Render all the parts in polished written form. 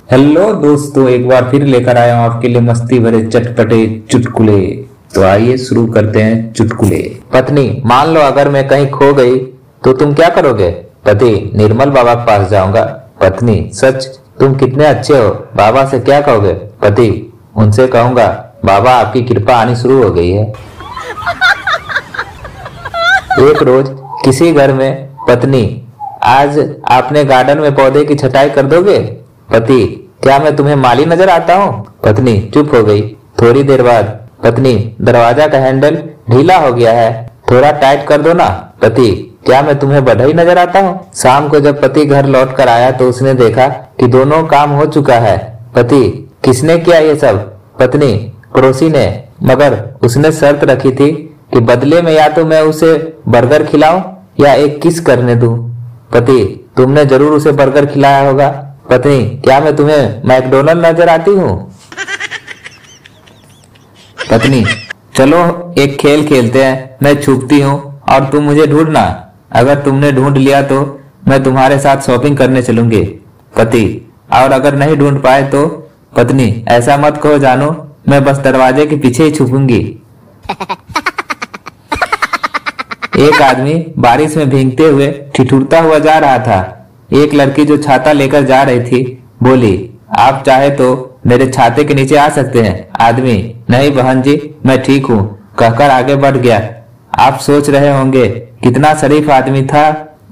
Hello दोस्तों, एक बार फिर लेकर आया हूं आपके लिए मस्ती भरे चटपटे चुटकुले। तो आइए शुरू करते हैं चुटकुले। पत्नी, मान लो अगर मैं कहीं खो गई तो तुम क्या करोगे? पति, निर्मल बाबा के पास जाऊंगा। पत्नी, सच? तुम कितने अच्छे हो, बाबा से क्या कहोगे? पति, उनसे कहूंगा बाबा आपकी कृपा आनी शुरू हो गई है। एक रोज किसी घर में पत्नी, आज आपने गार्डन में पौधे की छटाई कर दोगे? पति, क्या मैं तुम्हें माली नजर आता हूँ? पत्नी चुप हो गई। थोड़ी देर बाद पत्नी, दरवाजा का हैंडल ढीला हो गया है, थोड़ा टाइट कर दो ना। पति, क्या मैं तुम्हें बढ़ई नजर आता हूँ? शाम को जब पति घर लौट कर आया तो उसने देखा कि दोनों काम हो चुका है। पति, किसने किया ये सब? पत्नी, पड़ोसी ने, मगर उसने शर्त रखी थी कि बदले में या तो मैं उसे बर्गर खिलाऊं या एक किस करने दूं। पति, तुमने जरूर उसे बर्गर खिलाया होगा। पत्नी, क्या मैं तुम्हें मैकडोनल्ड नजर आती हूँ? पत्नी, चलो एक खेल खेलते हैं, मैं छुपती हूँ और तुम मुझे ढूंढना। अगर तुमने ढूंढ लिया तो मैं तुम्हारे साथ शॉपिंग करने चलूंगी। पति, और अगर नहीं ढूंढ पाए तो? पत्नी, ऐसा मत कहो जानू, मैं बस दरवाजे के पीछे ही छुपूंगी। एक आदमी बारिश में भीगते हुए ठिठुरता हुआ जा रहा था। एक लड़की जो छाता लेकर जा रही थी बोली, आप चाहे तो मेरे छाते के नीचे आ सकते हैं। आदमी, नहीं बहन जी, मैं ठीक हूँ, कहकर आगे बढ़ गया। आप सोच रहे होंगे कितना शरीफ आदमी था।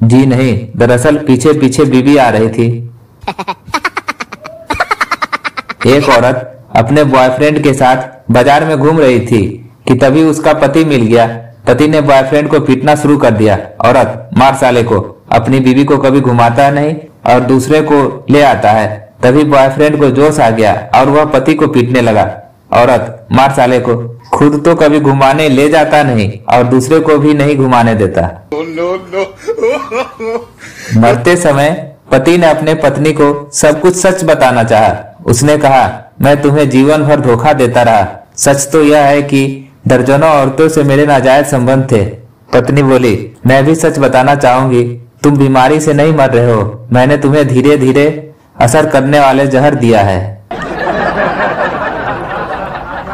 जी नहीं, दरअसल पीछे पीछे बीवी आ रही थी। एक औरत अपने बॉयफ्रेंड के साथ बाजार में घूम रही थी कि तभी उसका पति मिल गया। पति ने बॉयफ्रेंड को पीटना शुरू कर दिया। औरत, मार साले को, अपनी बीवी को कभी घुमाता नहीं और दूसरे को ले आता है। तभी बॉयफ्रेंड को जोश आ गया और वह पति को पीटने लगा। औरत, मार साले को, खुद तो कभी घुमाने ले जाता नहीं और दूसरे को भी नहीं घुमाने देता। मरते समय पति ने अपने पत्नी को सब कुछ सच बताना चाहा। उसने कहा, मैं तुम्हें जीवन भर धोखा देता रहा। सच तो यह है कि दर्जनों औरतों से मेरे नाजायज संबंध थे। पत्नी बोली, मैं भी सच बताना चाहूंगी, तुम बीमारी से नहीं मर रहे हो, मैंने तुम्हें धीरे धीरे असर करने वाले जहर दिया है।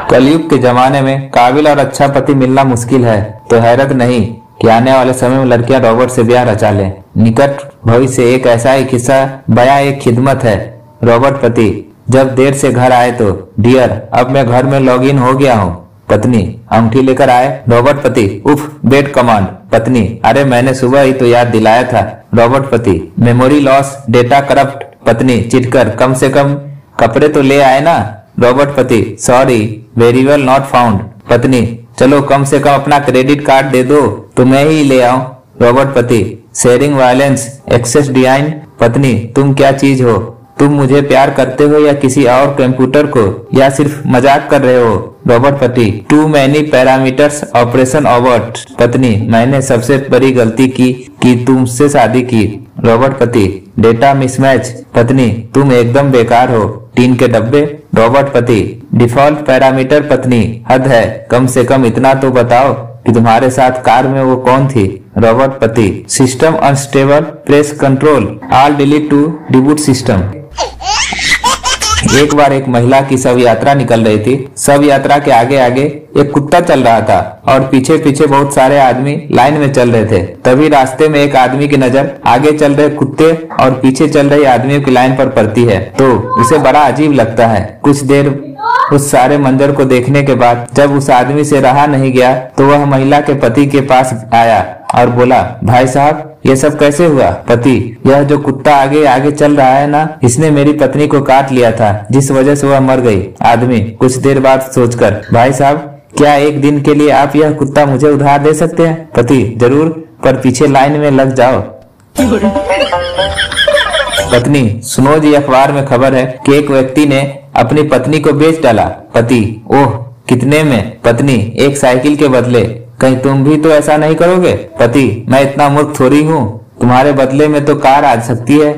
कलयुग के जमाने में काबिल और अच्छा पति मिलना मुश्किल है, तो हैरत नहीं कि आने वाले समय में लड़कियां रॉबर्ट से ब्याह रचा लें। निकट भविष्य एक ऐसा ही किस्सा बयां एक खिदमत है। रॉबर्ट पति जब देर से घर आए तो, डियर, अब मैं घर में लॉग इन हो गया हूँ। पत्नी, अंगूठी लेकर आए? रॉबर्ट पति, उफ, बेड कमांड। पत्नी, अरे मैंने सुबह ही तो याद दिलाया था। रॉबर्ट पति, मेमोरी लॉस, डेटा करप्ट। पत्नी चिढ़कर, कम से कम कपड़े तो ले आए ना। रॉबर्ट पति, सॉरी, वेरिएबल नॉट फाउंड। पत्नी, चलो कम से कम अपना क्रेडिट कार्ड दे दो तो मैं ही ले आऊं। रॉबर्ट पति, शेयरिंग वायलेंस, एक्सेस डिजाइन। पत्नी, तुम क्या चीज हो? तुम मुझे प्यार करते हो या किसी और कंप्यूटर को, या सिर्फ मजाक कर रहे हो? रॉबर्ट पति, too many parameters, operation abort. पत्नी, मैंने सबसे बड़ी गलती की कि तुमसे शादी की। रॉबर्ट पति, डेटा मिसमैच। पत्नी, तुम एकदम बेकार हो, टीन के डब्बे। रॉबर्ट पति, डिफॉल्ट पैरामीटर। पत्नी, हद है, कम से कम इतना तो बताओ कि तुम्हारे साथ कार में वो कौन थी? रॉबर्ट पति, system unstable, press control all delete to reboot system. एक बार एक महिला की शव यात्रा निकल रही थी। शव यात्रा के आगे आगे एक कुत्ता चल रहा था और पीछे पीछे बहुत सारे आदमी लाइन में चल रहे थे। तभी रास्ते में एक आदमी की नजर आगे चल रहे कुत्ते और पीछे चल रहे आदमियों की लाइन पर पड़ती है तो उसे बड़ा अजीब लगता है। कुछ देर उस सारे मंजर को देखने के बाद जब उस आदमी से रहा नहीं गया तो वह महिला के पति के पास आया और बोला, भाई साहब, ये सब कैसे हुआ? पति, यह जो कुत्ता आगे आगे चल रहा है ना, इसने मेरी पत्नी को काट लिया था, जिस वजह से वह मर गई। आदमी कुछ देर बाद सोचकर, भाई साहब, क्या एक दिन के लिए आप यह कुत्ता मुझे उधार दे सकते हैं? पति, जरूर, पर पीछे लाइन में लग जाओ। पत्नी, सुनो जी, अखबार में खबर है कि एक व्यक्ति ने अपनी पत्नी को बेच डाला। पति, ओह, कितने में? पत्नी, एक साइकिल के बदले। कहीं तुम भी तो ऐसा नहीं करोगे? पति, मैं इतना मूर्ख थोड़ी हूँ, तुम्हारे बदले में तो कार आ सकती है।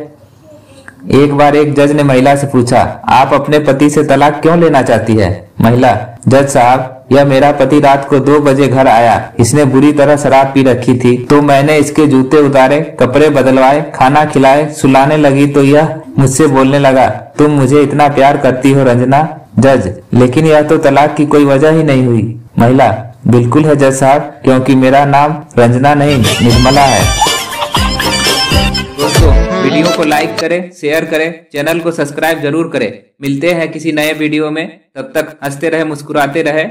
एक बार एक जज ने महिला से पूछा, आप अपने पति से तलाक क्यों लेना चाहती है? महिला, जज साहब, यह मेरा पति रात को 2 बजे घर आया। इसने बुरी तरह शराब पी रखी थी तो मैंने इसके जूते उतारे, कपड़े बदलवाए, खाना खिलाए, सुलाने लगी तो यह मुझसे बोलने लगा, तुम मुझे इतना प्यार करती हो रंजना। जज, लेकिन यह तो तलाक की कोई वजह ही नहीं हुई। महिला, बिल्कुल है जज साहब, क्योंकि मेरा नाम रंजना नहीं निर्मला है। दोस्तों, वीडियो को लाइक करें, शेयर करें, चैनल को सब्सक्राइब जरूर करें। मिलते हैं किसी नए वीडियो में, तब तक हंसते रहे, मुस्कुराते रहे।